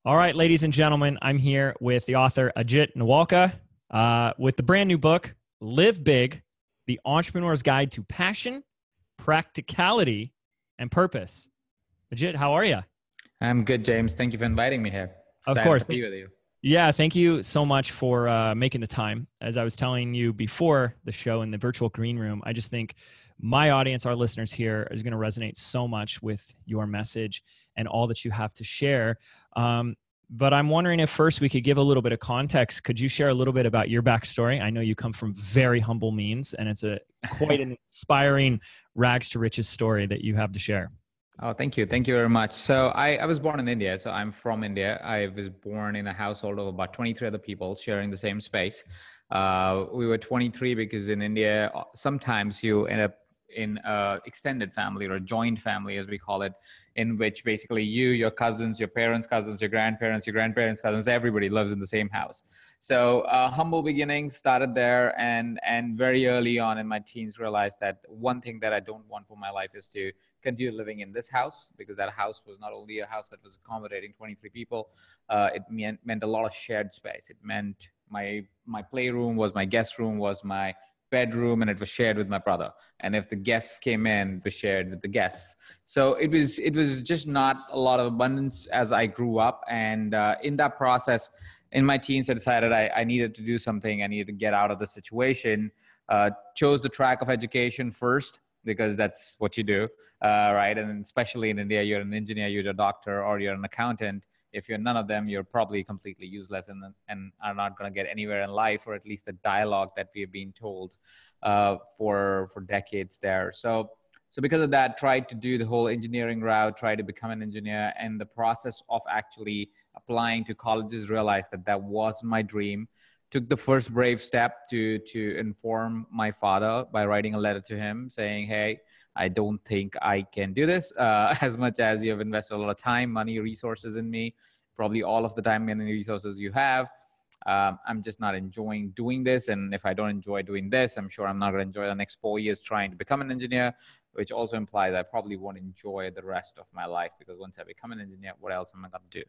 All right, ladies and gentlemen, I'm here with the author Ajit Nawalkha with the brand new book, Live Big, The Entrepreneur's Guide to Passion, Practicality, and Purpose. Ajit, how are you? I'm good, James. Thank you for inviting me here. Of Excited to course. be with you. Yeah, thank you so much for making the time. As I was telling you before the show in the virtual green room, I just think my audience, our listeners here, is going to resonate so much with your message and all that you have to share. But I'm wondering if first we could give a little bit of context. Could you share a little bit about your backstory? I know you come from very humble means, and it's quite an inspiring rags to riches story that you have to share. Oh, thank you. Thank you very much. So I was born in India. So I'm from India. I was born in a household of about 23 other people sharing the same space. We were 23 because in India, sometimes you end up in a extended family or a joint family, as we call it, in which basically you, your cousins, your parents' cousins, your grandparents' cousins, everybody lives in the same house. So humble beginnings started there, and very early on in my teens realized that one thing that I don't want for my life is to continue living in this house, because that house was not only a house that was accommodating 23 people, it meant a lot of shared space. It meant my playroom was my guest room, was my bedroom, and it was shared with my brother. And if the guests came in, it was shared with the guests. So it was just not a lot of abundance as I grew up. And in that process, in my teens, I decided I needed to do something. I needed to get out of the situation. Chose the track of education first, because that's what you do, right? And especially in India, you're an engineer, you're a doctor, or you're an accountant. If you're none of them, you're probably completely useless and are not going to get anywhere in life, or at least the dialogue that we have been told for decades there. So because of that, tried to do the whole engineering route, tried to become an engineer. And the process of actually applying to colleges, realized that that was my dream. Took the first brave step to inform my father by writing a letter to him saying, hey, I don't think I can do this as much as you have invested a lot of time, money, resources in me, probably all of the time and resources you have. I'm just not enjoying doing this. And if I don't enjoy doing this, I'm sure I'm not going to enjoy the next 4 years trying to become an engineer, which also implies I probably won't enjoy the rest of my life, because once I become an engineer, what else am I going to do?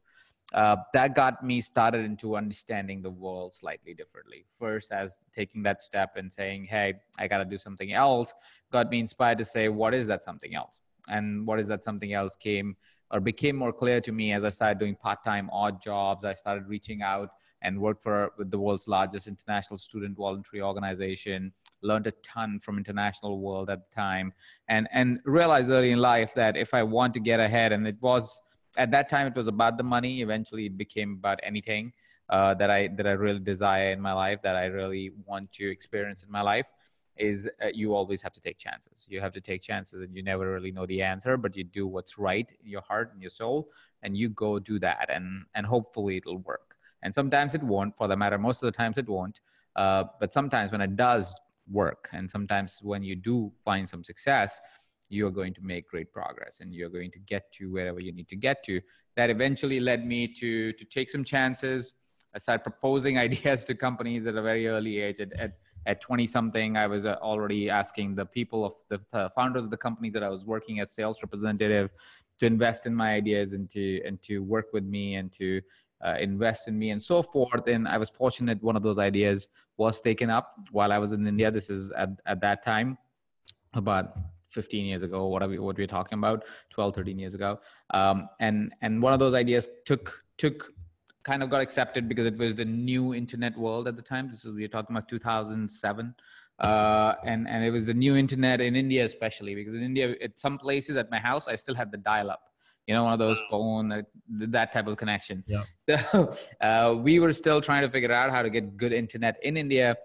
That got me started into understanding the world slightly differently. First, as taking that step and saying, hey, I got to do something else, got me inspired to say, what is that something else? And what is that something else became more clear to me as I started doing part-time odd jobs. I started reaching out and worked with the world's largest international student voluntary organization, learned a ton from international world at the time, and realized early in life that if I want to get ahead, and it was, at that time, it was about the money. Eventually, it became about anything that I really desire in my life, that I really want to experience in my life. Is you always have to take chances. You have to take chances, and you never really know the answer, but you do what's right in your heart and your soul, and you go do that, and hopefully it'll work. And sometimes it won't. For the matter, most of the times it won't. But sometimes when it does work, and sometimes when you do find some success, you're going to make great progress, and you're going to get to wherever you need to get to. That eventually led me to take some chances. I started proposing ideas to companies at a very early age. At 20 something, I was already asking the people of the founders of the companies that I was working as sales representative to invest in my ideas, and to work with me, and to invest in me, and so forth. And I was fortunate one of those ideas was taken up while I was in India. This is at that time, about 15 years ago, what we're talking about, 12, 13 years ago. And one of those ideas kind of got accepted because it was the new internet world at the time. We're talking about 2007. And it was the new internet in India, especially because in India, at some places at my house, I still had the dial-up, one of those phone, that type of connection. Yeah. So we were still trying to figure out how to get good internet in India.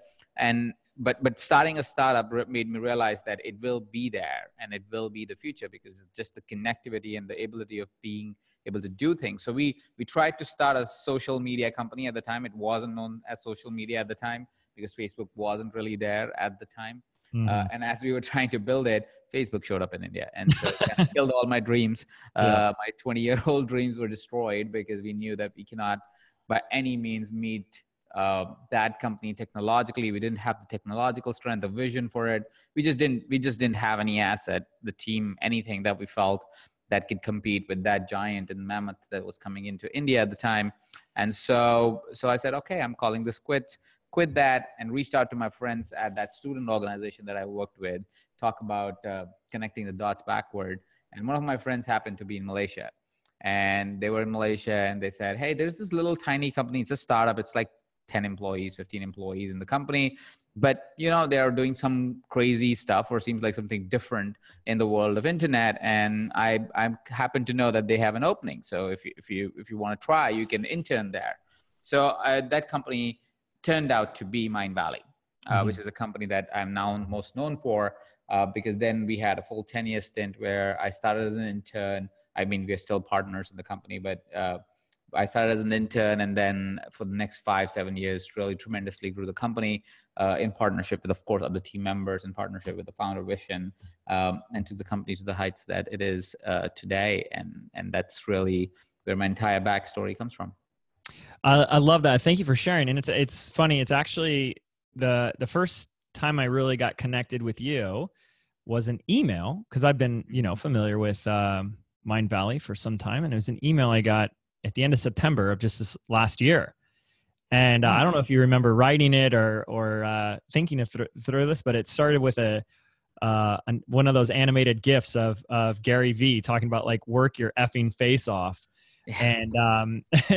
But starting a startup made me realize that it will be there, and it will be the future, because it's just the connectivity and the ability of being able to do things. So we tried to start a social media company at the time. It wasn't known as social media at the time, because Facebook wasn't really there at the time. Mm-hmm. And as we were trying to build it, Facebook showed up in India, and so it kind of killed all my dreams. Yeah. My 20-year-old dreams were destroyed, because we knew that we cannot by any means meet that company technologically. We didn't have the technological strength, the vision for it. We just didn't have any asset, the team, anything that we felt that could compete with that giant and mammoth that was coming into India at the time. And so I said, okay, I'm calling this quit that, and reached out to my friends at that student organization that I worked with, talk about connecting the dots backward. And one of my friends happened to be in Malaysia, and they were in Malaysia, and they said, hey, there's this little tiny company. It's a startup. It's like 10 employees, 15 employees in the company. But, they are doing some crazy stuff, or seems like something different in the world of internet. And I happen to know that they have an opening. So if you want to try, you can intern there. So that company turned out to be Mindvalley, which is a company that I'm now most known for, because then we had a full 10-year stint where I started as an intern. I mean, we're still partners in the company, but I started as an intern, and then for the next 5-7 years, really tremendously grew the company in partnership with, of course, other team members, in partnership with the founder vision, and took the company to the heights that it is today. And that's really where my entire backstory comes from. I love that. Thank you for sharing. And it's funny. It's actually the first time I really got connected with you was an email, because I've been, familiar with Mindvalley for some time. And it was an email I got at the end of September of just this last year. And I don't know if you remember writing it or thinking through this, but it started with one of those animated GIFs of Gary Vee talking about like work your effing face off. And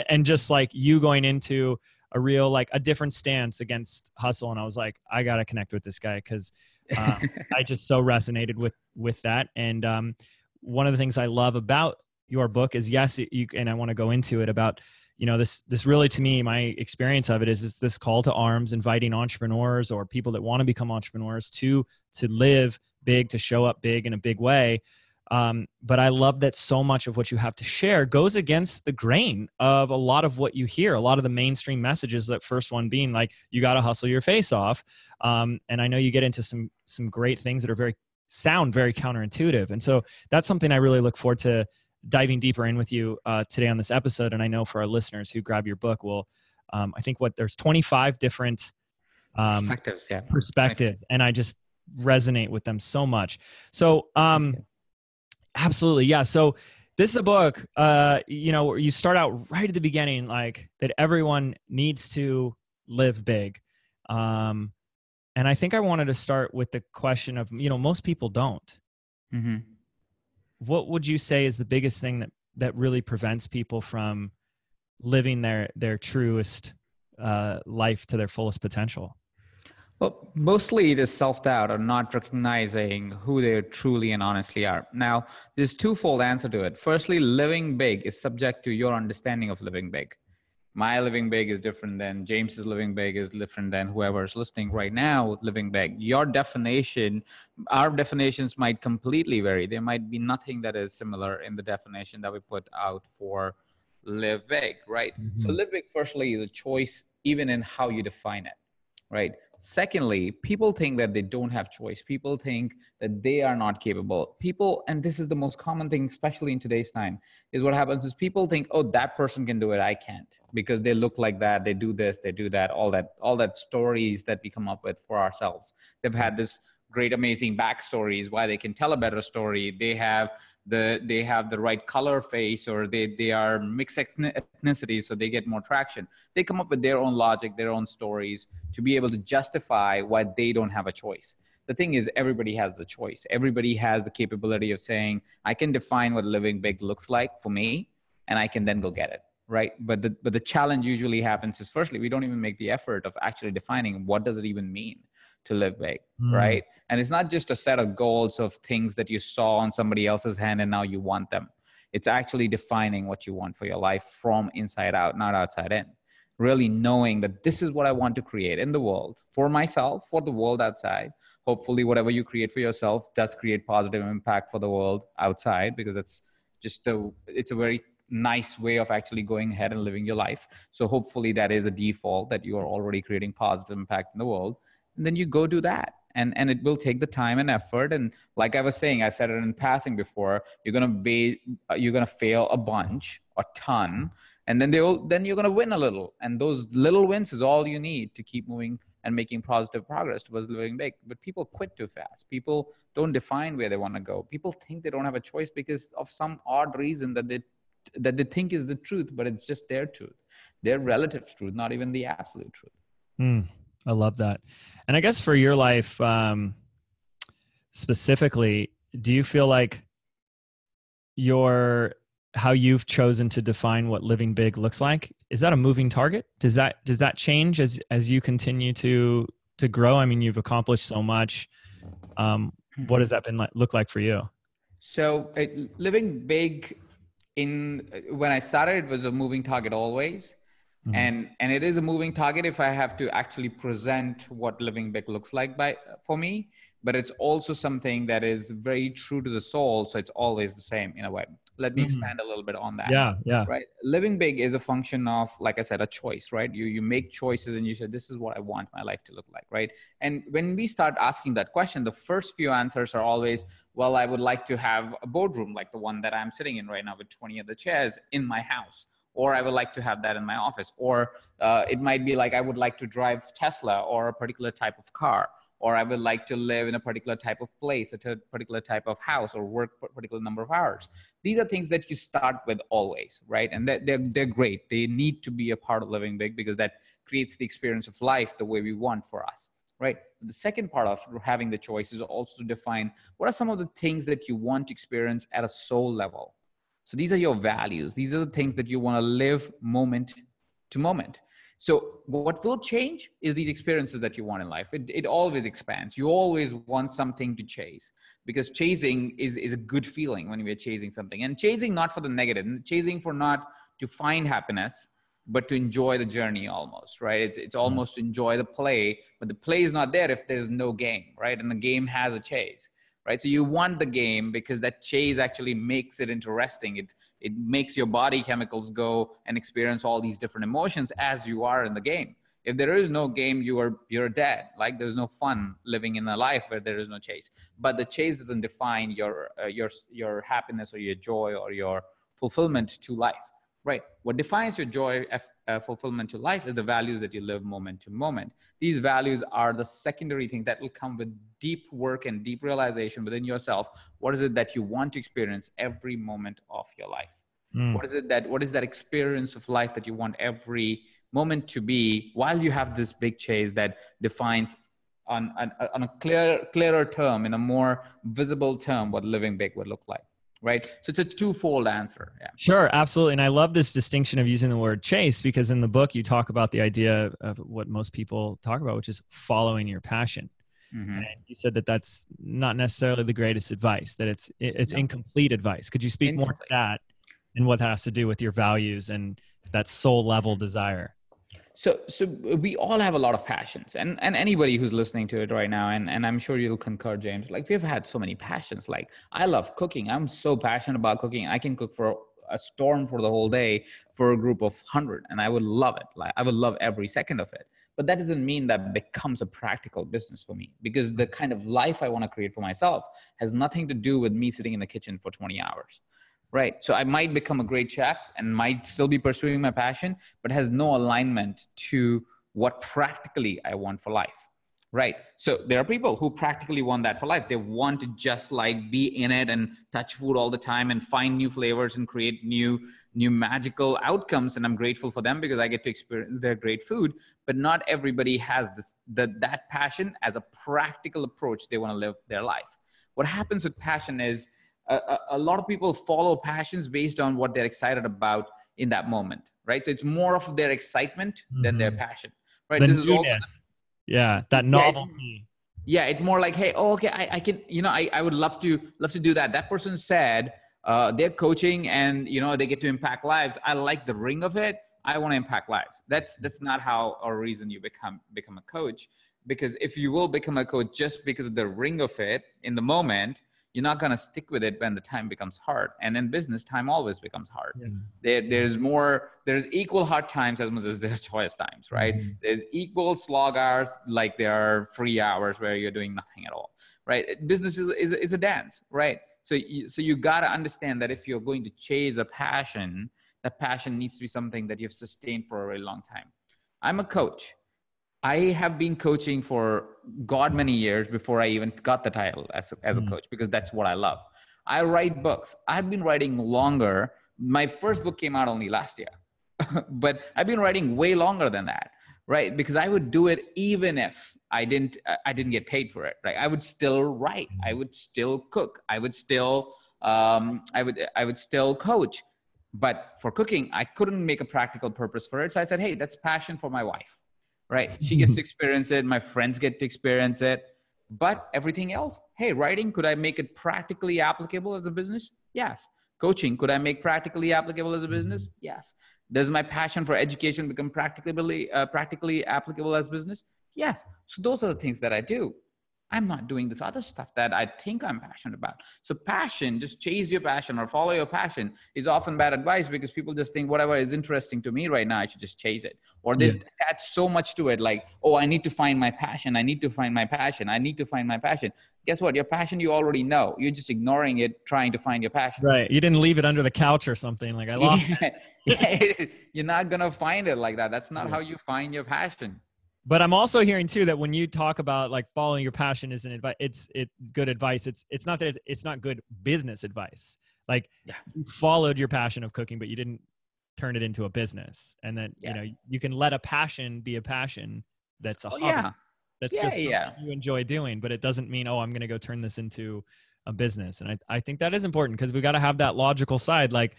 and just like you going into a real, like a different stance against hustle. And I was like, I got to connect with this guy, because I just so resonated with that. And one of the things I love about your book is, yes, and I want to go into it about, this really, to me, my experience of it is this call to arms, inviting entrepreneurs or people that want to become entrepreneurs to live big, to show up big in a big way. But I love that so much of what you have to share goes against the grain of a lot of what you hear, a lot of the mainstream messages, that first one being like, you got to hustle your face off. And I know you get into some great things that are sound very counterintuitive. And so that's something I really look forward to diving deeper in with you today on this episode. And I know for our listeners who grab your book, I think there's 25 different perspectives, and I just resonate with them so much. So, absolutely. Yeah. So this is a book, you start out right at the beginning, like that everyone needs to live big. And I think I wanted to start with the question of, most people don't. Mm-hmm. What would you say is the biggest thing that really prevents people from living their truest life to their fullest potential? Well, mostly it is self-doubt or not recognizing who they truly and honestly are. Now, there's twofold answer to it. Firstly, living big is subject to your understanding of living big. My living big is different than James's living big is different than whoever's listening right now living big. Your definition, our definitions might completely vary. There might be nothing that is similar in the definition that we put out for live big, right? Mm-hmm. So live big, firstly, is a choice even in how you define it, right? Secondly, people think that they don't have choice. People think that they are not capable. People, and this is the most common thing, especially in today's time, is what happens is people think, oh, that person can do it, I can't, because they look like that, they do this, they do that, all that stories that we come up with for ourselves. They've had this great, amazing backstories why they can tell a better story. They have the right color face, or they are mixed ethnicity, so they get more traction. They come up with their own logic, their own stories to be able to justify why they don't have a choice. The thing is, everybody has the choice. Everybody has the capability of saying, I can define what living big looks like for me, and I can then go get it, right? But the challenge usually happens is, firstly, we don't even make the effort of actually defining what does it even mean to live big, right? And it's not just a set of goals of things that you saw on somebody else's hand and now you want them. It's actually defining what you want for your life from inside out, not outside in. Really knowing that this is what I want to create in the world for myself, for the world outside. Hopefully whatever you create for yourself does create positive impact for the world outside, because it's a very nice way of actually going ahead and living your life. So hopefully that is a default, that you are already creating positive impact in the world. And then you go do that. And it will take the time and effort. And like I was saying, I said it in passing before, you're going to fail a bunch, a ton, and then you're going to win a little. And those little wins is all you need to keep moving and making positive progress towards living big. But people quit too fast. People don't define where they want to go. People think they don't have a choice because of some odd reason that they think is the truth, but it's just their truth, their relative truth, not even the absolute truth. I love that. And I guess for your life, specifically, do you feel like how you've chosen to define what living big looks like, is that a moving target? Does that change as you continue to grow? I mean, you've accomplished so much. What has that been look like for you? So living big, when I started, it was a moving target always. And it is a moving target if I have to actually present what living big looks like for me, but it's also something that is very true to the soul. So it's always the same in a way. Let me expand a little bit on that. Yeah. Right. Living big is a function of, like I said, a choice, right? You make choices and you say, this is what I want my life to look like. Right. And when we start asking that question, the first few answers are always, well, I would like to have a boardroom like the one that I'm sitting in right now with 20 other chairs in my house. Or I would like to have that in my office. Or it might be like, I would like to drive Tesla or a particular type of car. Or I would like to live in a particular type of place, a particular type of house, or work a particular number of hours. These are things that you start with always, right? And they're great. They need to be a part of living big because that creates the experience of life the way we want for us, right? The second part of having the choice is also to define what are some of the things that you want to experience at a soul level. So these are your values. These are the things that you want to live moment to moment. So what will change is these experiences that you want in life. It always expands. You always want something to chase, because chasing is a good feeling when you're chasing something, and chasing not for the negative, chasing for not to find happiness, but to enjoy the journey almost, right? It's almost to enjoy the play, but the play is not there if there's no game, right? And the game has a chase. Right. So you want the game because that chase actually makes it interesting. It makes your body chemicals go and experience all these different emotions as you are in the game. If there is no game, you're dead. Like there's no fun living in a life where there is no chase. But the chase doesn't define your happiness or your joy or your fulfillment to life. Right. What defines your joy, fulfillment to life is the values that you live moment to moment. These values are the secondary thing that will come with deep work and deep realization within yourself. What is it that you want to experience every moment of your life? What is that experience of life that you want every moment to be, while you have this big chase that defines on a clearer term, in a more visible term, what living big would look like. Right. So it's a twofold answer. Yeah. Sure. Absolutely. And I love this distinction of using the word chase, because in the book, you talk about the idea of what most people talk about, which is following your passion. And you said that that's not necessarily the greatest advice, that it's incomplete advice. Could you speak more to that and what that has to do with your values and that soul level desire? So we all have a lot of passions, and anybody who's listening to it right now, and I'm sure you'll concur, James, like we've had so many passions. Like I love cooking. I'm so passionate about cooking. I can cook for a storm for the whole day for a group of 100, and I would love it. Like I would love every second of it. But that doesn't mean that becomes a practical business for me, because the kind of life I want to create for myself has nothing to do with me sitting in the kitchen for 20 hours. Right. So I might become a great chef and might still be pursuing my passion, but has no alignment to what practically I want for life. Right. So there are people who practically want that for life. They want to just like be in it and touch food all the time and find new flavors and create new magical outcomes. And I'm grateful for them because I get to experience their great food. But not everybody has that passion as a practical approach they want to live their life. What happens with passion is, a lot of people follow passions based on what they're excited about in that moment, right? So it's more of their excitement than their passion, right? The this is also that novelty. Yeah, it's more like, hey, okay, I can, I would love to do that. That person said they're coaching and they get to impact lives. I like the ring of it. I want to impact lives. That's not how or reason you become a coach. Because if you will become a coach just because of the ring of it in the moment, you're not going to stick with it when the time becomes hard. And in business, time always becomes hard. There's equal hard times as much as there's joyous times, right? There's equal slog hours like there are free hours where you're doing nothing at all, right? Business is a dance, right? So you got to understand that if you're going to chase a passion, that passion needs to be something that you've sustained for a very long time. I'm a coach. I have been coaching for God many years before I even got the title as a coach, because that's what I love. I write books. I've been writing longer. My first book came out only last year, but I've been writing way longer than that, right? Because I would do it even if I didn't get paid for it, right? I would still write. I would still cook. I would still coach. But for cooking, I couldn't make a practical purpose for it. So I said, hey, that's passion for my wife, right? She gets to experience it. My friends get to experience it. But everything else, hey, writing, could I make it practically applicable as a business? Yes. Coaching, could I make practically applicable as a business? Yes. Does my passion for education become practically applicable as business? Yes. So those are the things that I do. I'm not doing this other stuff that I think I'm passionate about. So passion, just chase your passion or follow your passion, is often bad advice, because people just think whatever is interesting to me right now, I should just chase it. Or they attach so much to it, like, oh, I need to find my passion. I need to find my passion. I need to find my passion. Guess what? Your passion, you already know. You're just ignoring it, trying to find your passion. Right. You didn't leave it under the couch or something. Like, I lost it. Yeah, you're not going to find it like that. That's not how you find your passion. But I'm also hearing too that when you talk about like following your passion isn't advice, it's good advice. It's not that it's not good business advice. Like, you followed your passion of cooking, but you didn't turn it into a business. And then you know, you can let a passion be a passion that's a hobby. Yeah. That's just something you enjoy doing, but it doesn't mean, oh, I'm going to go turn this into a business. And I think that is important, because we got to have that logical side. Like,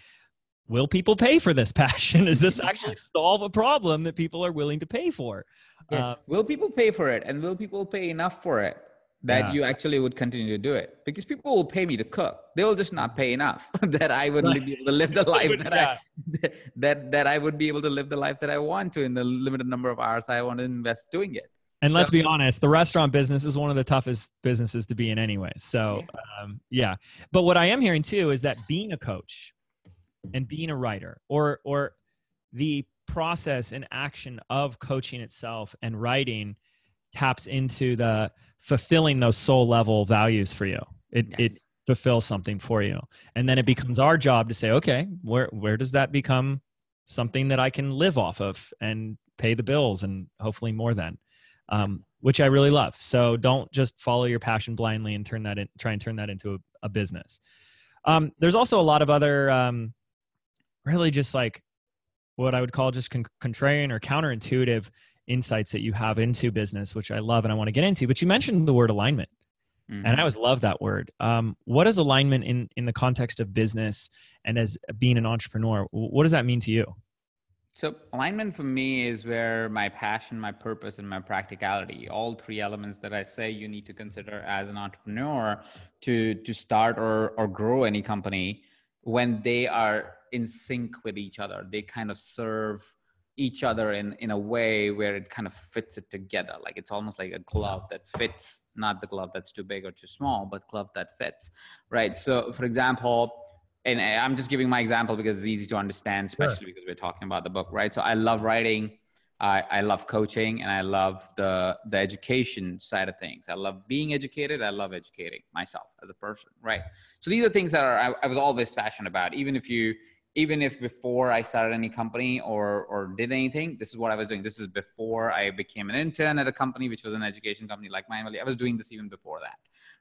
will people pay for this passion? Does this actually solve a problem that people are willing to pay for? Will people pay for it? And will people pay enough for it that you actually would continue to do it? Because people will pay me to cook. They will just not pay enough that I would be able to live the life that I would be able to live the life that I want to in the limited number of hours I want to invest doing it. And let's be honest, the restaurant business is one of the toughest businesses to be in anyway. So but what I am hearing too is that being a coach and being a writer, or the process and action of coaching itself and writing, taps into the fulfilling those soul level values for you. It fulfills something for you. And then it becomes our job to say, okay, where does that become something that I can live off of and pay the bills, and hopefully more than, which I really love. So don't just follow your passion blindly and try and turn that into a business. There's also a lot of other, really just like what I would call just contrarian or counterintuitive insights that you have into business, which I love and I want to get into. But you mentioned the word alignment, and I always love that word. What is alignment in the context of business and as being an entrepreneur? What does that mean to you? So alignment for me is where my passion, my purpose, and my practicality, all three elements that I say you need to consider as an entrepreneur to start or grow any company, when they are in sync with each other, they kind of serve each other in a way where it kind of fits it together. Like, it's almost like a glove that fits, not the glove that's too big or too small, but glove that fits, right? So for example, and I'm just giving my example because it's easy to understand, especially because we're talking about the book, right? So I love writing, I love coaching, and I love the education side of things. I love being educated. I love educating myself as a person, right? So these are things that I was always passionate about. Even if before I started any company or did anything, this is what I was doing. This is before I became an intern at a company, which was an education company like mine. I was doing this even before that,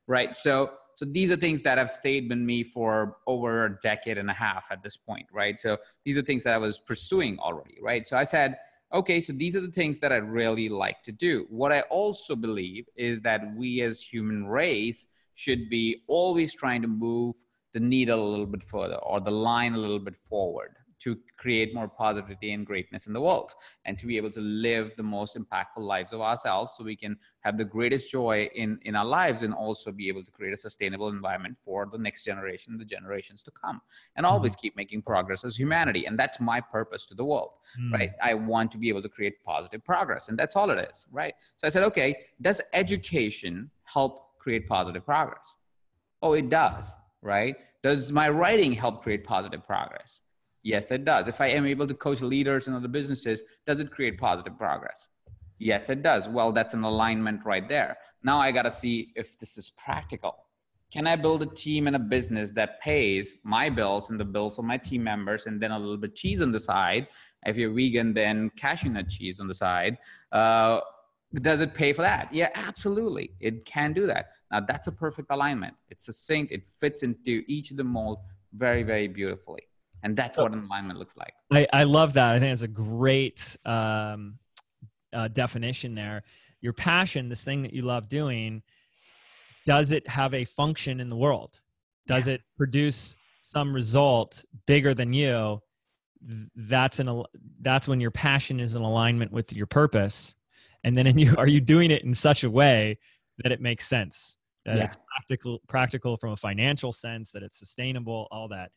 right? So these are things that have stayed with me for over a decade and a half at this point, right? So these are things that I was pursuing already, right? So I said, okay, so these are the things that I really like to do. What I also believe is that we as human race should be always trying to move the needle a little bit further, or the line a little bit forward, to create more positivity and greatness in the world, and to be able to live the most impactful lives of ourselves, so we can have the greatest joy in our lives, and also be able to create a sustainable environment for the next generation, the generations to come, and always keep making progress as humanity. And that's my purpose to the world, right? I want to be able to create positive progress, and that's all it is, right? So I said, okay, does education help create positive progress? Oh, it does, right? Does my writing help create positive progress? Yes, it does. If I am able to coach leaders in other businesses, does it create positive progress? Yes, it does. Well, that's an alignment right there. Now I got to see if this is practical. Can I build a team and a business that pays my bills and the bills of my team members, and then a little bit cheese on the side? If you're vegan, then cashew nut cheese on the side. Does it pay for that? Yeah, absolutely. It can do that. Now that's a perfect alignment. It's succinct. It fits into each of the mold very, very beautifully. And that's what an alignment looks like. I love that. I think it's a great definition there. Your passion, this thing that you love doing, does it have a function in the world? Does it produce some result bigger than you? That's when your passion is in alignment with your purpose. And then are you doing it in such a way that it makes sense, that it's practical from a financial sense, that it's sustainable, all that.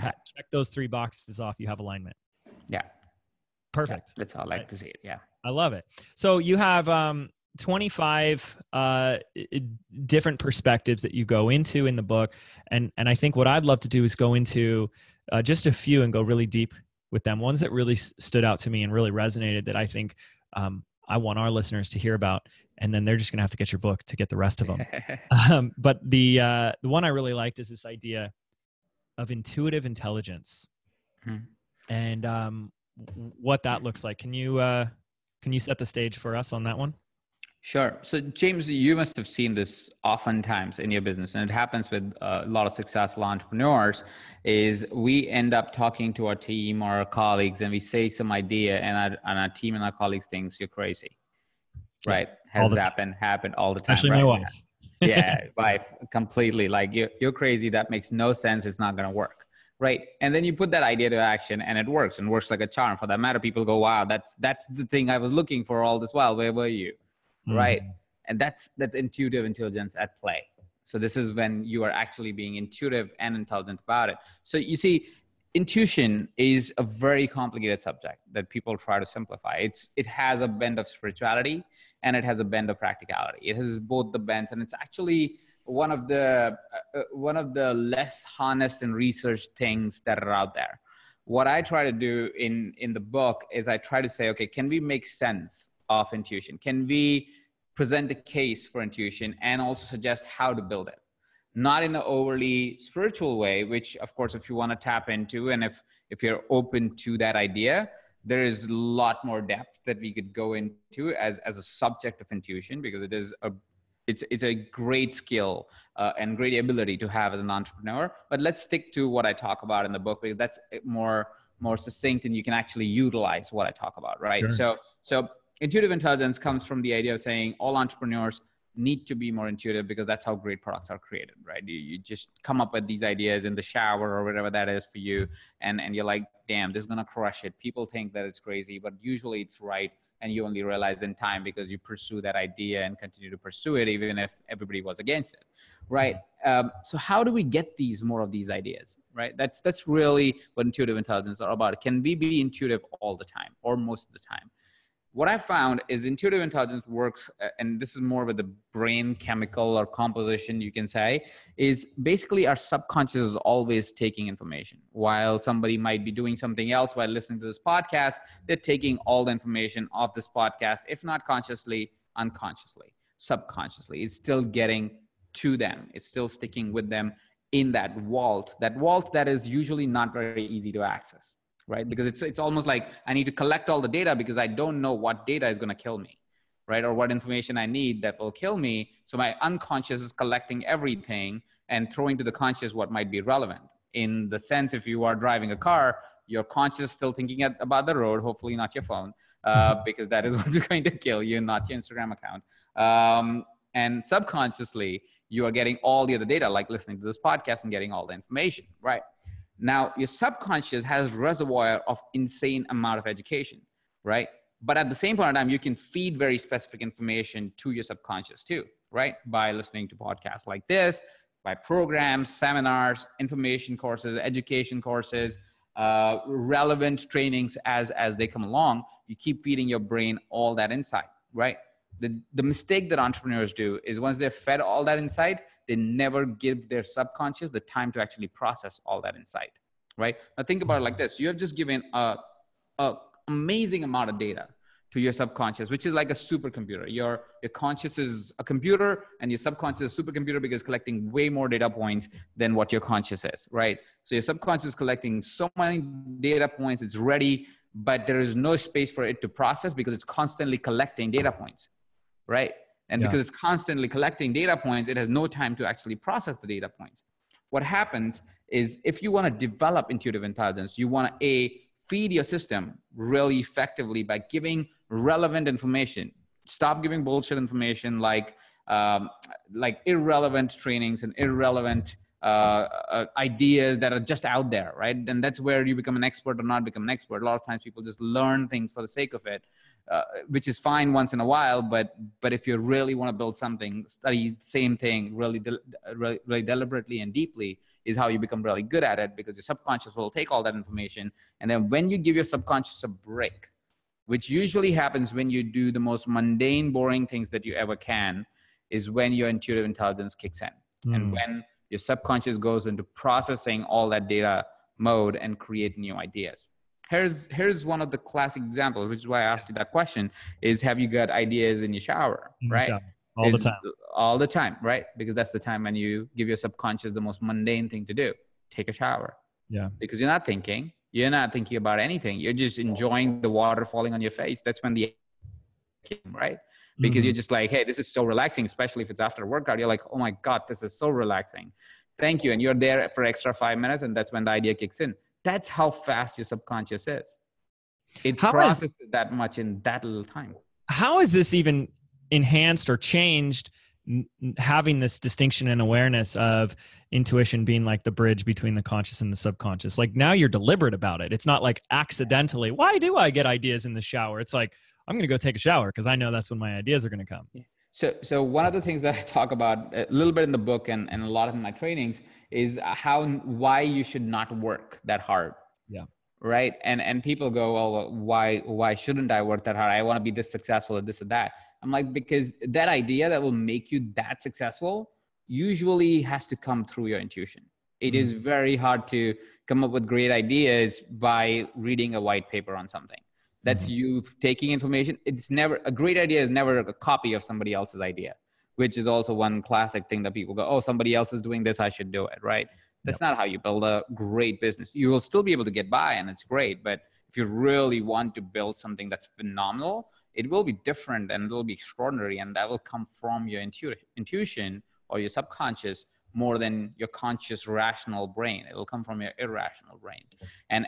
Check those 3 boxes off. You have alignment. Yeah. Perfect. That's how I like to see it. Yeah. I love it. So you have 25 different perspectives that you go into in the book. And I think what I'd love to do is go into just a few and go really deep with them. Ones that really stood out to me and really resonated that I think I want our listeners to hear about. And then they're just going to have to get your book to get the rest of them. But the one I really liked is this idea of intuitive intelligence and what that looks like. Can you set the stage for us on that one? Sure. So James, you must have seen this oftentimes in your business, and it happens with a lot of successful entrepreneurs, is we end up talking to our team or our colleagues and we say some idea and our team and our colleagues thinks you're crazy, right? Has happened all the time. Especially right? my wife. Yeah, wife, completely. Like you're crazy. That makes no sense. It's not going to work. Right. And then you put that idea to action and it works like a charm. For that matter, people go, wow, that's the thing I was looking for all this while. Where were you? Right. And that's intuitive intelligence at play. So this is when you are actually being intuitive and intelligent about it. So you see, intuition is a very complicated subject that people try to simplify. It has a bend of spirituality and it has a bend of practicality. It has both the bends, and it's actually one of the less harnessed and researched things that are out there. What I try to do in the book is I try to say, okay, can we make sense of intuition? Can we present a case for intuition and also suggest how to build it? Not in an overly spiritual way, which of course, if you want to tap into, and if you're open to that idea, there is a lot more depth that we could go into as a subject of intuition, because it's a great skill and great ability to have as an entrepreneur. But let's stick to what I talk about in the book, because that's more succinct and you can actually utilize what I talk about, right? Sure. So intuitive intelligence comes from the idea of saying all entrepreneurs need to be more intuitive, because that's how great products are created, right? You just come up with these ideas in the shower or whatever that is for you, and you're like, damn, this is gonna crush it. People think that it's crazy, but usually it's right. And you only realize in time because you pursue that idea and continue to pursue it, even if everybody was against it, right? So how do we get more of these ideas, right? That's really what intuitive intelligence is all about. Can we be intuitive all the time or most of the time? What I found is intuitive intelligence works, and this is more with the brain chemical or composition, you can say, is basically our subconscious is always taking information. While somebody might be doing something else while listening to this podcast, they're taking all the information off this podcast, if not consciously, unconsciously, subconsciously. It's still getting to them. It's still sticking with them in that vault that is usually not very easy to access. Right? Because it's almost like I need to collect all the data because I don't know what data is going to kill me, right? Or what information I need that will kill me. So my unconscious is collecting everything and throwing to the conscious what might be relevant. In the sense, if you are driving a car, your conscious is still thinking about the road, hopefully not your phone, because that is what's going to kill you, not your Instagram account. And subconsciously, you are getting all the other data, like listening to this podcast and getting all the information, right? Now, your subconscious has a reservoir of insane amount of education, right? But at the same point in time, you can feed very specific information to your subconscious too, right? By listening to podcasts like this, by programs, seminars, information courses, education courses, relevant trainings as they come along. You keep feeding your brain all that insight, right? The mistake that entrepreneurs do is once they're fed all that insight, they never give their subconscious the time to actually process all that insight, right? Now think about it like this. You have just given a amazing amount of data to your subconscious, which is like a supercomputer. Your conscious is a computer and your subconscious is a supercomputer because it's collecting way more data points than what your conscious is, right? So your subconscious is collecting so many data points, it's ready, but there is no space for it to process because it's constantly collecting data points. right? And Yeah. because it's constantly collecting data points, it has no time to actually process the data points. What happens is if you want to develop intuitive intelligence, you want to feed your system really effectively by giving relevant information. Stop giving bullshit information like irrelevant trainings and irrelevant ideas that are just out there, right? And that's where you become an expert or not become an expert. A lot of times people just learn things for the sake of it, which is fine once in a while. But if you really want to build something, study the same thing really deliberately and deeply is how you become really good at it, because your subconscious will take all that information. And then when you give your subconscious a break, which usually happens when you do the most mundane, boring things that you ever can, is when your intuitive intelligence kicks in. And when your subconscious goes into processing all that data mode and create new ideas. Here's one of the classic examples, which is why I asked you that question, is have you got ideas in your shower, right? All the time. All the time, right? Because that's the time when you give your subconscious the most mundane thing to do, take a shower. Yeah. Because you're not thinking about anything. You're just enjoying the water falling on your face. That's when the came, right? Because you're just like, hey, this is so relaxing, especially if it's after a workout. You're like, oh my God, this is so relaxing. Thank you. And you're there for extra 5 minutes, and that's when the idea kicks in. That's how fast your subconscious is. It processes that much in that little time. How is this even enhanced or changed, having this distinction and awareness of intuition being like the bridge between the conscious and the subconscious? Like now you're deliberate about it. It's not like accidentally, why do I get ideas in the shower? It's like, I'm going to go take a shower because I know that's when my ideas are going to come. So one of the things that I talk about a little bit in the book and a lot in my trainings is why you should not work that hard. Yeah. Right. And people go, well, why shouldn't I work that hard? I want to be this successful at this or that. I'm like, because that idea that will make you that successful usually has to come through your intuition. It is very hard to come up with great ideas by reading a white paper on something. That's you taking information. It's never a great idea is never a copy of somebody else's idea, which is also one classic thing that people go, oh, somebody else is doing this, I should do it. Right. That's not how you build a great business. You will still be able to get by and it's great. But if you really want to build something that's phenomenal, it will be different and it will be extraordinary. And that will come from your intuition or your subconscious more than your conscious rational brain. It will come from your irrational brain. And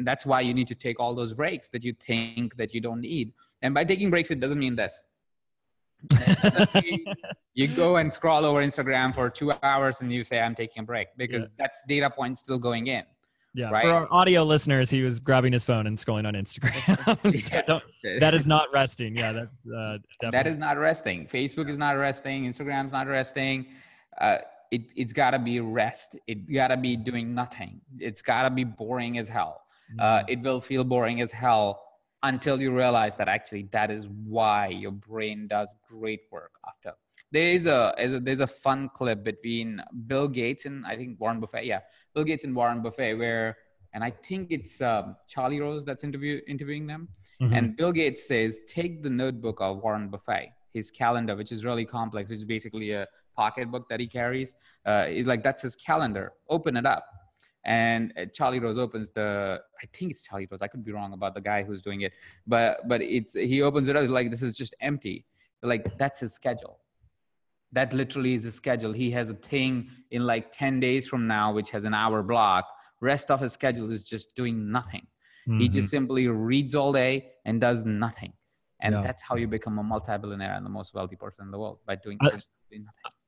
that's why you need to take all those breaks that you think that you don't need. And by taking breaks, it doesn't mean this. You go and scroll over Instagram for 2 hours and you say, I'm taking a break, because that's data points still going in. Yeah. Right? For our audio listeners, he was grabbing his phone and scrolling on Instagram. So that is not resting. Yeah. That's definitely. That is not resting. Facebook is not resting. Instagram's not resting. It's gotta be rest. It gotta be doing nothing. It's gotta be boring as hell. It will feel boring as hell until you realize that actually that is why your brain does great work after. There's a fun clip between Bill Gates and I think Warren Buffett. Yeah, Bill Gates and Warren Buffett, and I think it's Charlie Rose that's interviewing them. And Bill Gates says, take the notebook of Warren Buffett, his calendar, which is really complex, which is basically a pocketbook that he carries. That's his calendar. Open it up. And Charlie Rose opens I think it's Charlie Rose. I could be wrong about the guy who's doing it, but he opens it up. Like, this is just empty. Like, that's his schedule. That literally is his schedule. He has a thing in like 10 days from now, which has an hour block. Rest of his schedule is just doing nothing. He just simply reads all day and does nothing. And that's how you become a multi-billionaire and the most wealthy person in the world, by doing nothing.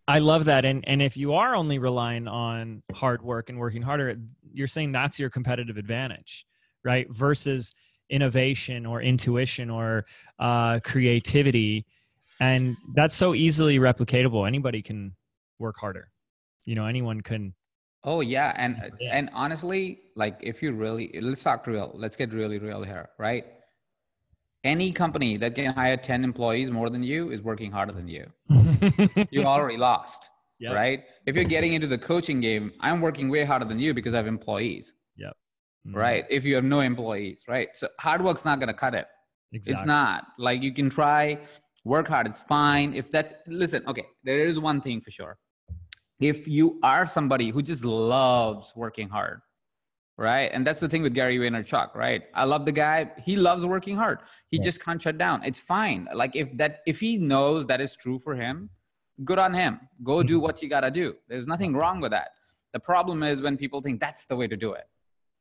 I love that. And if you are only relying on hard work and working harder, you're saying that's your competitive advantage, right? Versus innovation or intuition or creativity. And that's so easily replicatable. Anybody can work harder. Anyone can. Oh yeah. And honestly, like, if you really, let's talk real, let's get really real here, right? Any company that can hire 10 employees more than you is working harder than you. You already lost, right? If you're getting into the coaching game, I'm working way harder than you because I have employees. Right? If you have no employees, right? So hard work's not going to cut it. Exactly. It's not. Like, you can try, work hard, it's fine. Listen, okay, there is one thing for sure. If you are somebody who just loves working hard, right? And that's the thing with Gary Vaynerchuk, right? I love the guy. He loves working hard. He Yeah. just can't shut down. It's fine. Like if he knows that is true for him, good on him. Go do what you got to do. There's nothing wrong with that. The problem is when people think that's the way to do it.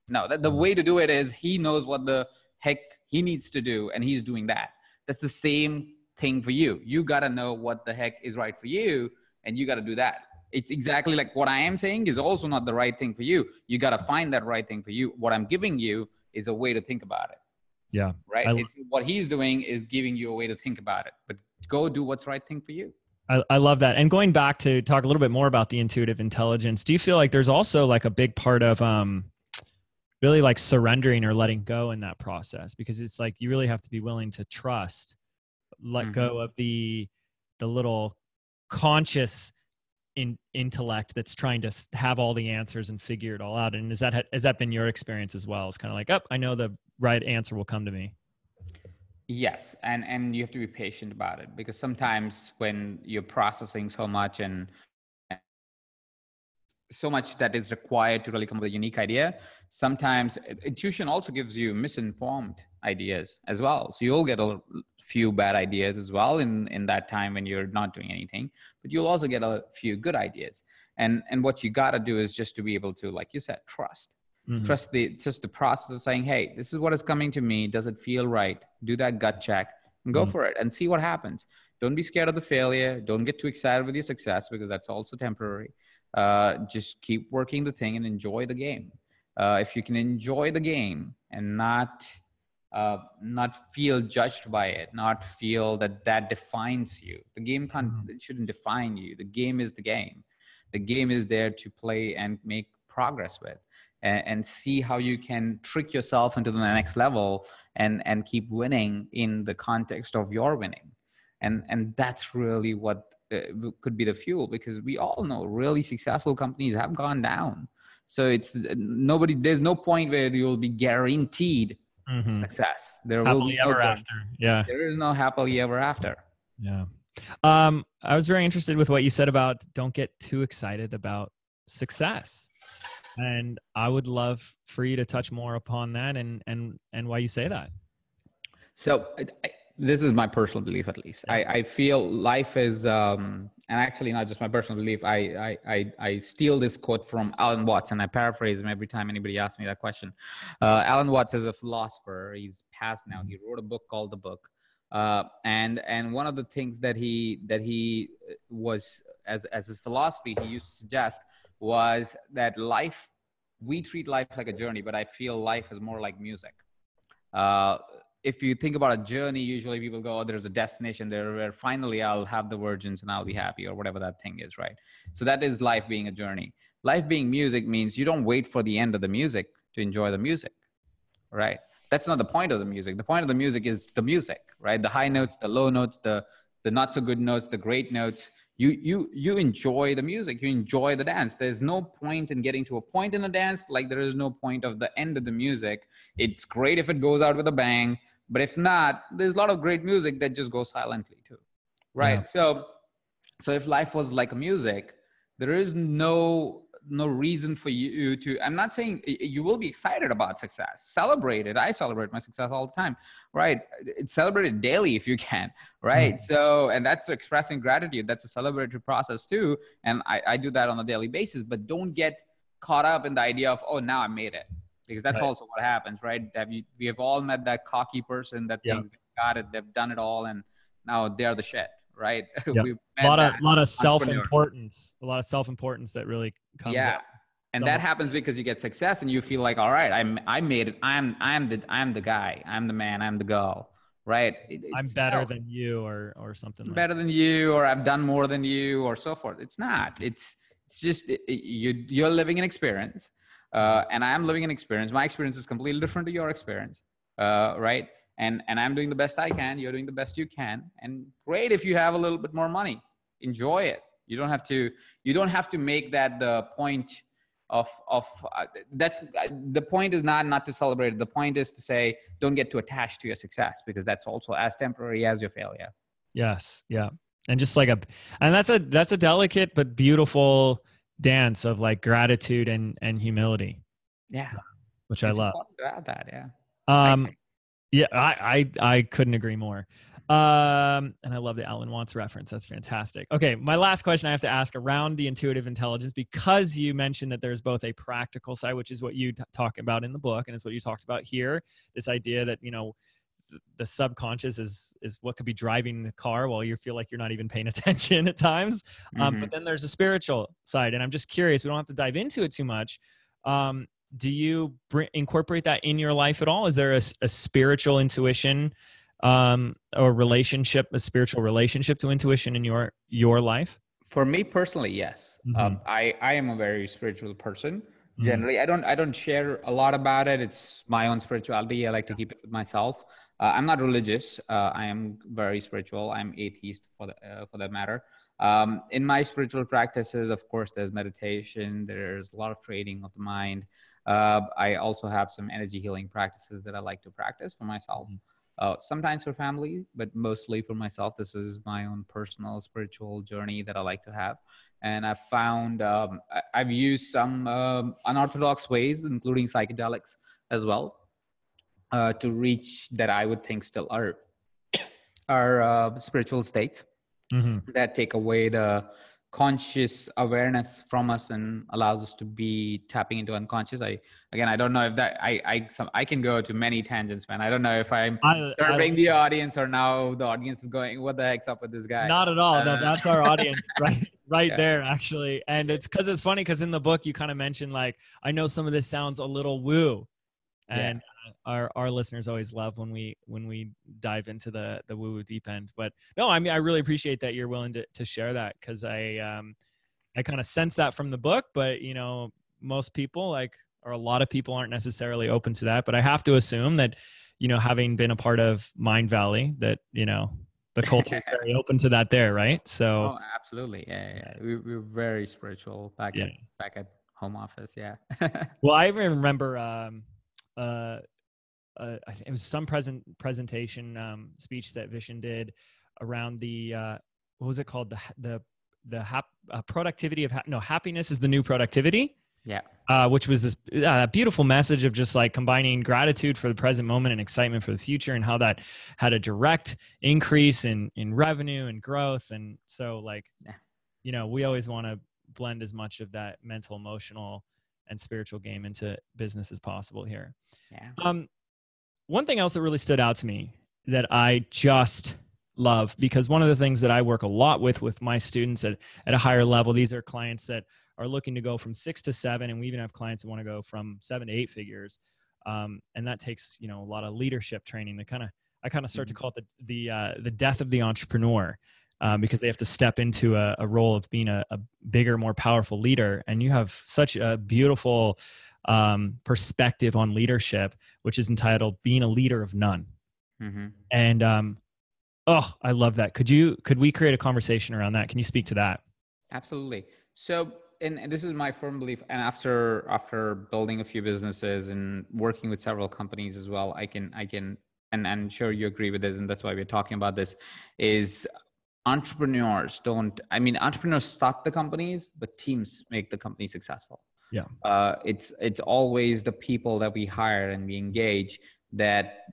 No, the way to do it is he knows what the heck he needs to do, and he's doing that. That's the same thing for you. You got to know what the heck is right for you, and you got to do that. It's exactly like what I am saying is also not the right thing for you. You got to find that right thing for you. What I'm giving you is a way to think about it. Yeah. Right. What he's doing is giving you a way to think about it, but go do what's the right thing for you. I love that. And going back to talk a little bit more about the intuitive intelligence, do you feel like there's also like a big part of really like surrendering or letting go in that process? Because it's like you really have to be willing to trust, let go of the little conscious intellect that's trying to have all the answers and figure it all out. And has that been your experience as well? It's kind of like, oh, I know the right answer will come to me. Yes. And you have to be patient about it, because sometimes when you're processing so much and so much that is required to really come up with a unique idea, sometimes intuition also gives you misinformed ideas as well. So you'll get a few bad ideas as well in that time when you're not doing anything, but you'll also get a few good ideas. And what you got to do is just to be able to, like you said, trust. Trust the process of saying, hey, this is what is coming to me. Does it feel right? Do that gut check and go for it and see what happens. Don't be scared of the failure. Don't get too excited with your success, because that's also temporary. Just keep working the thing and enjoy the game. If you can enjoy the game and not feel judged by it, not feel that defines you. The game it shouldn't define you. The game is the game. The game is there to play and make progress with, and see how you can trick yourself into the next level and keep winning in the context of your winning. And that's really what could be the fuel, because we all know really successful companies have gone down. So there's no point where you'll be guaranteed success. There will be ever after. Yeah. There is no happily ever after. Yeah. I was very interested with what you said about don't get too excited about success. And I would love for you to touch more upon that and why you say that. So this is my personal belief, at least. Yeah. I feel life is, and actually not just my personal belief. I steal this quote from Alan Watts, and I paraphrase him every time anybody asks me that question. Alan Watts is a philosopher. He's passed now. He wrote a book called The Book. And one of the things that he was, as his philosophy, he used to suggest was that we treat life like a journey, but I feel life is more like music. If you think about a journey, usually people go, oh, there's a destination there where finally I'll have the virgins and I'll be happy, or whatever that thing is, right? So that is life being a journey. Life being music means you don't wait for the end of the music to enjoy the music, right? That's not the point of the music. The point of the music is the music, right? The high notes, the low notes, the not so good notes, the great notes. You enjoy the music. You enjoy the dance. There's no point in getting to a point in a dance, like there is no point of the end of the music. It's great if it goes out with a bang, but if not, there's a lot of great music that just goes silently too, right? Yeah. So if life was like a music, there is no reason for you to, I'm not saying you will be excited about success. Celebrate it. I celebrate my success all the time, right? It's celebrated daily if you can, right? So, and that's expressing gratitude. That's a celebratory process too. And I do that on a daily basis, but don't get caught up in the idea of, oh, now I made it. Because that's also what happens, right? We have all met that cocky person that thinks they got it, they've done it all, and now they're the shit, right? We've met a lot of self-importance, that really comes up. And that happens because you get success and you feel like, all right, I made it. I'm the guy. I'm the man. I'm the girl, right? I'm better than you, or something. Better than you, or I've done more than you, or so forth. It's not. It's just you're living an experience. And I'm living an experience. My experience is completely different to your experience, right? And I'm doing the best I can. You're doing the best you can. And great if you have a little bit more money. Enjoy it. You don't have to make that the point of that's the point is not to celebrate it. The point is to say, don't get too attached to your success, because that's also as temporary as your failure. Yes. Yeah. And just like that's a delicate but beautiful dance of like gratitude and humility. Yeah. which I It's love. important to have that. Yeah. I Um, agree. yeah, I couldn't agree more. And I love the Alan Watts reference. That's fantastic. Okay, my last question I have to ask around the intuitive intelligence, because you mentioned that there's both a practical side, which is what you talk about in the book, and it's what you talked about here. This idea that the subconscious is what could be driving the car while you feel like you're not even paying attention at times. But then there's a spiritual side, and I'm just curious. We don't have to dive into it too much. Do you incorporate that in your life at all? Is there a spiritual intuition or relationship, a spiritual relationship to intuition in your life? For me personally, yes. Mm-hmm. I am a very spiritual person. Mm-hmm. Generally, I don't share a lot about it. It's my own spirituality. I like to keep it with myself. I'm not religious. I am very spiritual. I'm atheist for that matter. In my spiritual practices, of course, there's meditation. There's a lot of training of the mind. I also have some energy healing practices that I like to practice for myself. Sometimes for family, but mostly for myself. This is my own personal spiritual journey that I like to have. And I've found I've used some unorthodox ways, including psychedelics as well, to reach that I would think still are spiritual states Mm-hmm. that take away the conscious awareness from us and allows us to be tapping into unconscious. I don't know if that I can go to many tangents, man. I don't know if I'm I serving the audience or now the audience is going, what the heck's up with this guy? Not at all. No, that's our audience, right Yeah. there, actually. And it's because it's funny because in the book you kind of mentioned like, I know some of this sounds a little woo, Yeah. and our listeners always love when we dive into the woo woo deep end. But no, I mean, I really appreciate that you're willing to share that, because I kind of sense that from the book, but most people or a lot of people aren't necessarily open to that. But I have to assume that, having been a part of Mind Valley, that, the culture is very open to that there, right? So, Oh, absolutely. Yeah. We're very spiritual yeah. back at home office. Yeah. Well, I even remember, I think it was some presentation speech that Vishen did around the what was it called, productivity of happiness is the new productivity. Yeah. Which was this beautiful message of just like combining gratitude for the present moment and excitement for the future, and how that had a direct increase in revenue and growth. And so we always want to blend as much of that mental, emotional, and spiritual game into business as possible here. Yeah. One thing else that really stood out to me that I just love, because one of the things that I work a lot with my students at a higher level, these are clients that are looking to go from 6 to 7, and we even have clients that want to go from 7 to 8 figures, and that takes a lot of leadership training. I kind of start to call it the death of the entrepreneur, because they have to step into a role of being a bigger, more powerful leader. And you have such a beautiful perspective on leadership, which is entitled "Being a Leader of None." Mm-hmm. And I love that. Could we create a conversation around that? Can you speak to that? Absolutely. So, and this is my firm belief. And after building a few businesses and working with several companies as well, I can, and I'm sure you agree with it, and that's why we're talking about this. Is entrepreneurs start the companies, but teams make the company successful. Yeah. It's always the people that we hire and we engage that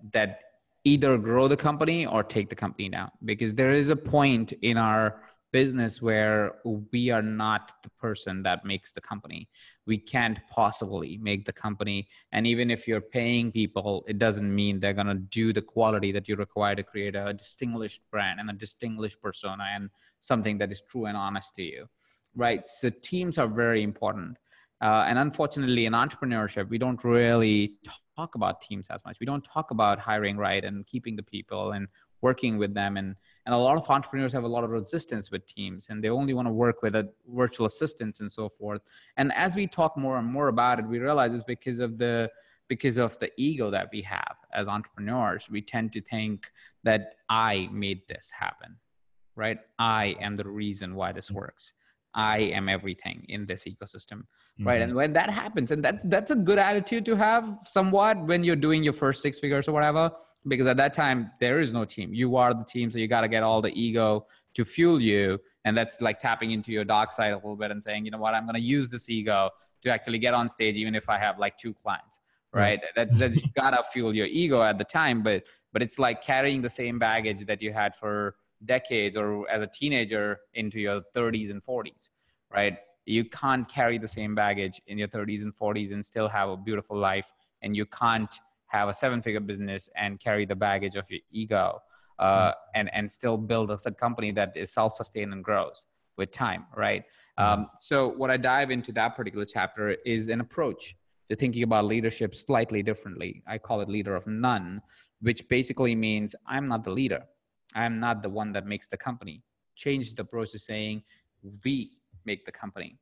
either grow the company or take the company down, because there is a point in our business where we are not the person that makes the company. We can't possibly make the company. And even if you're paying people, it doesn't mean they're going to do the quality that you require to create a distinguished brand and a distinguished persona and something that is true and honest to you, right? So teams are very important. And unfortunately, in entrepreneurship, we don't really talk about teams as much. We don't talk about hiring right and keeping the people and working with them. And a lot of entrepreneurs have a lot of resistance with teams, and they only want to work with a virtual assistants and so forth. And as we talk more and more about it, we realize it's because of the ego that we have as entrepreneurs. We tend to think that I made this happen, right? I am the reason why this works. I am everything in this ecosystem, right? And when that happens, and that's a good attitude to have somewhat when you're doing your first 6 figures or whatever, because at that time there is no team. You are the team, so you got to get all the ego to fuel you, and that's like tapping into your dark side a little bit and saying, you know what, I'm going to use this ego to actually get on stage, even if I have like 2 clients, right? That's you gotta fuel your ego at the time, but it's like carrying the same baggage that you had for decades or as a teenager into your 30s and 40s, right? You can't carry the same baggage in your 30s and 40s and still have a beautiful life, and you can't have a seven-figure business and carry the baggage of your ego, and still build a company that is self-sustained and grows with time, right? So what I dive into that particular chapter is an approach to thinking about leadership slightly differently. I call it leader of none, which basically means I'm not the leader. I'm not the one that makes the company. Change the approach to saying we make the company.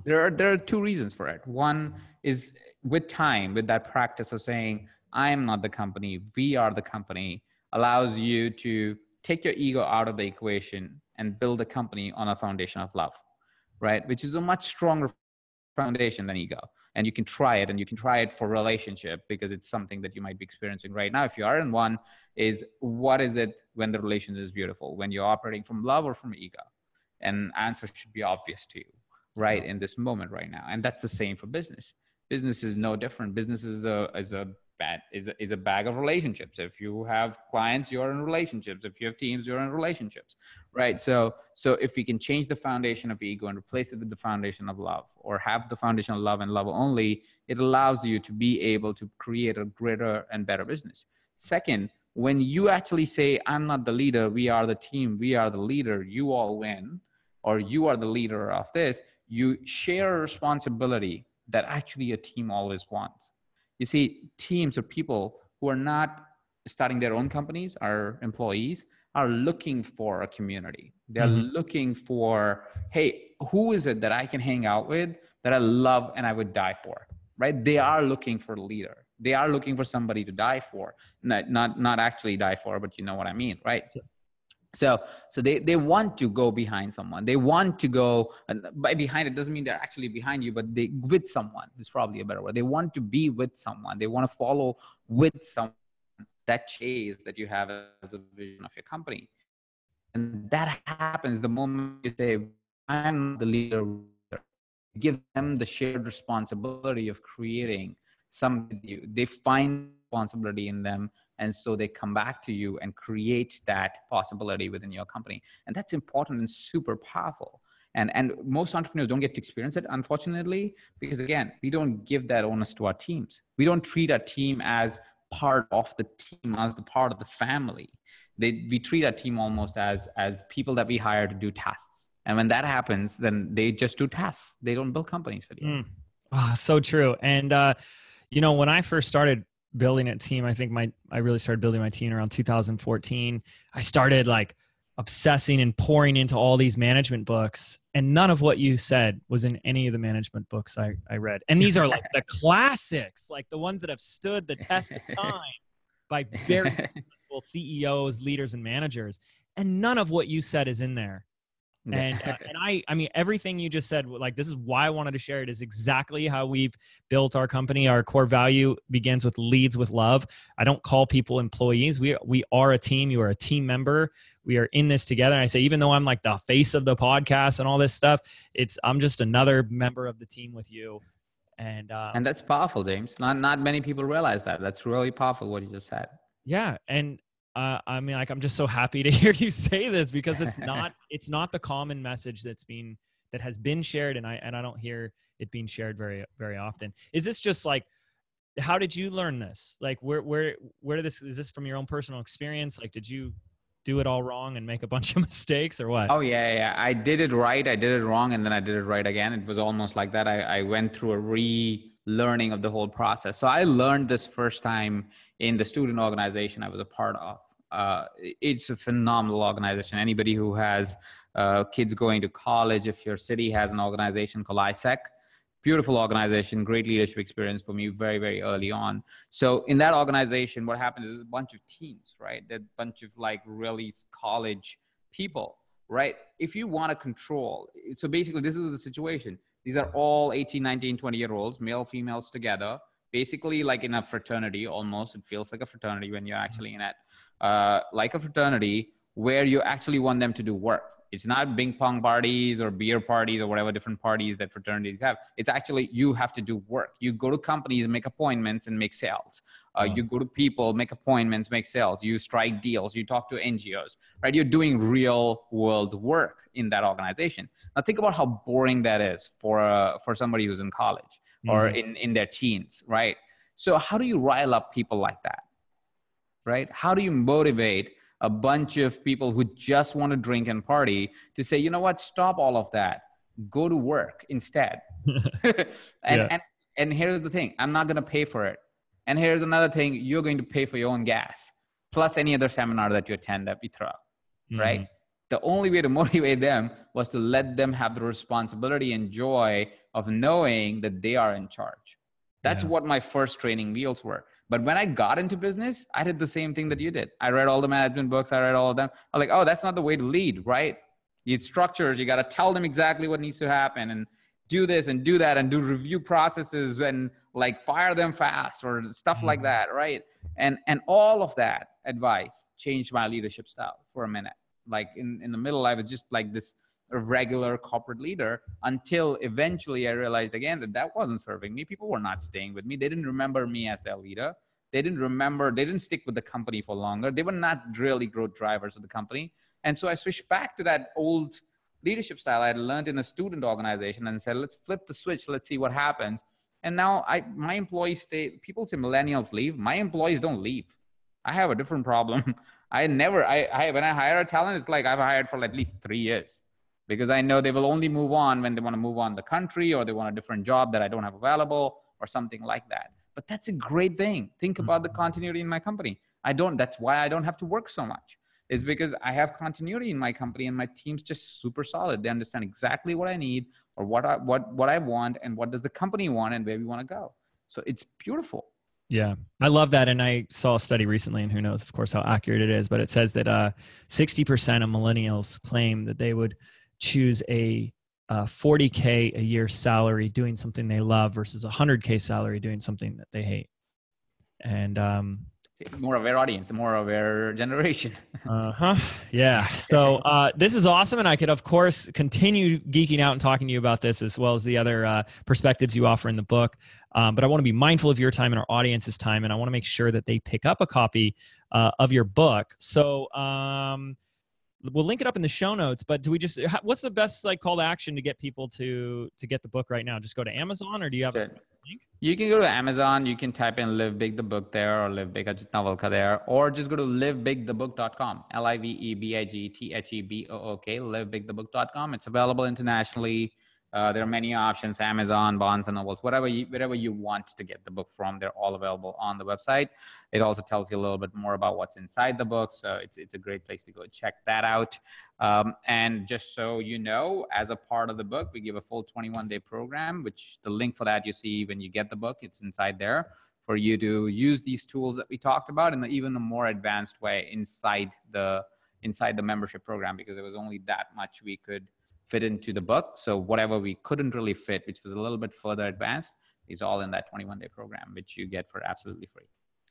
There are two reasons for it. One is with time, with that practice of saying, I am not the company, we are the company, allows you to take your ego out of the equation and build a company on a foundation of love, right? Which is a much stronger foundation than ego. And you can try it, and you can try it for relationship, because it's something that you might be experiencing right now. If you are in one, is what is it when the relationship is beautiful, when you're operating from love or from ego? And answer should be obvious to you right in this moment right now. And that's the same for business. Business is no different. Business is a bag of relationships. If you have clients, you're in relationships. If you have teams, you're in relationships, right? So if we can change the foundation of ego and replace it with the foundation of love, or have the foundation of love and love only, it allows you to be able to create a greater and better business. Second, when you actually say, I'm not the leader, we are the team, we are the leader, you all win, or you are the leader of this, you share a responsibility that actually a team always wants. You see, teams of people who are not starting their own companies, our employees, are looking for a community. They're looking for, hey, who is it that I can hang out with, that I love and I would die for, right? They are looking for a leader. They are looking for somebody to die for, not actually die for, but you know what I mean, right? So they want to go behind someone. They want to go, and by behind, it doesn't mean they're actually behind you, but they with someone is probably a better word. They want to be with someone. They want to follow with someone that chase that you have as the vision of your company. And that happens the moment you say, I'm the leader. Give them the shared responsibility of creating something with you. They find responsibility in them, and so they come back to you and create that possibility within your company. And that's important and super powerful. And most entrepreneurs don't get to experience it, unfortunately, because again, we don't give that onus to our teams. We don't treat our team as part of the team, as the part of the family. We treat our team almost as people that we hire to do tasks. And when that happens, then they just do tasks. They don't build companies for you. So true. And, when I first started building a team, I think I really started building my team around 2014. I started like obsessing and pouring into all these management books, and none of what you said was in any of the management books I read. And these are like the classics, like the ones that have stood the test of time by very successful CEOs, leaders, and managers. And none of what you said is in there. And I mean, everything you just said, like, this is why I wanted to share it, is exactly how we've built our company. Our core value begins with leads with love. I don't call people employees. We are a team. You are a team member. We are in this together. And I say, even though I'm like the face of the podcast and all this stuff, I'm just another member of the team with you. And that's powerful, James. Not many people realize that. That's really powerful what you just said. Yeah. And I mean, like, I'm just so happy to hear you say this, because it's not the common message that has been shared. And I don't hear it being shared very, very often. Is this just like, how did you learn this? Like, where did is this from your own personal experience? Like, did you do it all wrong and make a bunch of mistakes, or what? Oh yeah. I did it right. I did it wrong. And then I did it right again. It was almost like that. I went through a relearning of the whole process. So I learned this first time in the student organization I was a part of. It's a phenomenal organization. Anybody who has kids going to college, if your city has an organization called ISEC, beautiful organization, great leadership experience for me very, very early on. So in that organization, what happened is a bunch of teams, right? A bunch of like really college people, right? If you want to control, so basically this is the situation. These are all 18, 19, 20-year-olds, male, females together, basically like in a fraternity almost. It feels like a fraternity when you're actually in it. Like a fraternity where you actually want them to do work. It's not ping pong parties or beer parties or whatever different parties that fraternities have. It's actually, you have to do work. You go to companies and make appointments and make sales. You go to people, make appointments, make sales. You strike deals. You talk to NGOs, right? You're doing real world work in that organization. Now think about how boring that is for somebody who's in college or in their teens, right? So how do you rile up people like that, right? How do you motivate a bunch of people who just want to drink and party to say, you know what, stop all of that, go to work instead. And here's the thing, I'm not going to pay for it. And here's another thing, you're going to pay for your own gas, plus any other seminar that you attend that we throw, right? The only way to motivate them was to let them have the responsibility and joy of knowing that they are in charge. That's what my first training wheels were. But when I got into business, I did the same thing that you did. I read all the management books. I read all of them. I was like, oh, that's not the way to lead, right? It's structures. You got to tell them exactly what needs to happen and do this and do that and do review processes and like fire them fast or stuff like that, right? And all of that advice changed my leadership style for a minute. Like in the middle, I was just like this regular corporate leader until eventually I realized again that wasn't serving me. People were not staying with me. They didn't remember me as their leader. They didn't stick with the company for longer. They were not really growth drivers of the company. And so I switched back to that old leadership style I had learned in a student organization and said, let's flip the switch. Let's see what happens. And now my employees stay. People say millennials leave. My employees don't leave. I have a different problem. When I hire a talent, it's like I've hired for at least 3 years. Because I know they will only move on when they want to move on the country or they want a different job that I don't have available or something like that. But that's a great thing. Think about the continuity in my company. That's why I don't have to work so much. Is because I have continuity in my company and my team's just super solid. They understand exactly what I need or what I want and what does the company want and where we want to go. So it's beautiful. Yeah, I love that. And I saw a study recently, and who knows, of course, how accurate it is, but it says that 60% of millennials claim that they would choose a $40K a year salary doing something they love versus a $100K salary doing something that they hate. And more aware audience, more aware generation. Yeah. So this is awesome. And I could, of course, continue geeking out and talking to you about this as well as the other perspectives you offer in the book. But I want to be mindful of your time and our audience's time. And I want to make sure that they pick up a copy of your book. So we'll link it up in the show notes, but what's the best call to action to get people to get the book right now? Just go to Amazon, or do you have a link? You can go to Amazon. You can type in Live Big the Book there, or Live Big Ajit Nawalkha there, or just go to livebigthebook.com, LIVEBIGTHEBOOK, livebigthebook.com. It's available internationally. There are many options, Amazon, Barnes and Nobles, wherever you want to get the book from, they're all available on the website. It also tells you a little bit more about what's inside the book. So it's a great place to go check that out. And just so you know, as a part of the book, we give a full 21-day program, which the link for that you see when you get the book, it's inside there for you to use these tools that we talked about in even a more advanced way inside the membership program, because there was only that much we could fit into the book. So whatever we couldn't really fit, which was a little bit further advanced, is all in that 21-day program, which you get for absolutely free.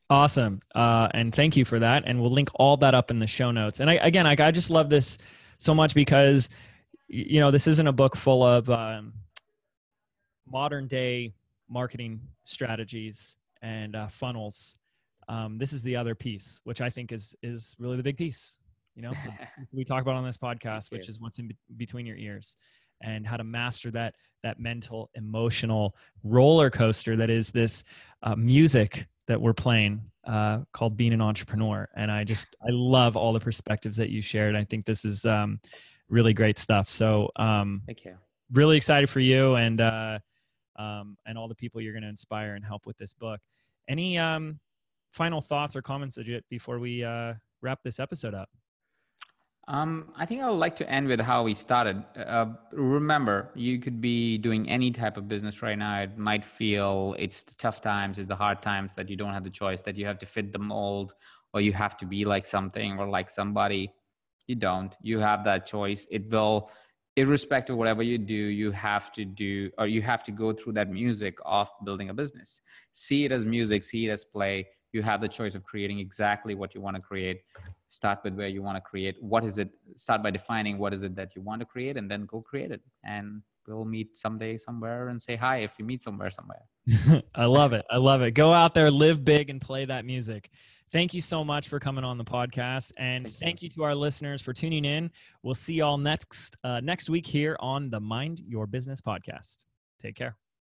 Awesome. And thank you for that. And we'll link all that up in the show notes. And I just love this so much because, this isn't a book full of modern day marketing strategies and funnels. This is the other piece, which I think is really the big piece. We talk about on this podcast, which is what's in between your ears and how to master that mental, emotional roller coaster that is this music that we're playing called being an entrepreneur. And I love all the perspectives that you shared. I think this is really great stuff. So thank you. Really excited for you and all the people you're going to inspire and help with this book. Any final thoughts or comments, Ajit, before we wrap this episode up? I think I would like to end with how we started. Remember, you could be doing any type of business right now. It might feel it's the tough times, it's the hard times that you don't have the choice, that you have to fit the mold, or you have to be like something or like somebody. You don't. You have that choice. It will, irrespective of whatever you do, you have to go through that music of building a business. See it as music, see it as play. You have the choice of creating exactly what you want to create. Start with where you want to create. What is it? Start by defining what is it that you want to create, and then go create it. And we'll meet someday somewhere and say hi if you meet somewhere. I love it. I love it. Go out there, live big, and play that music. Thank you so much for coming on the podcast. And thank you to our listeners for tuning in. We'll see y'all next week here on the Mind Your Business podcast. Take care.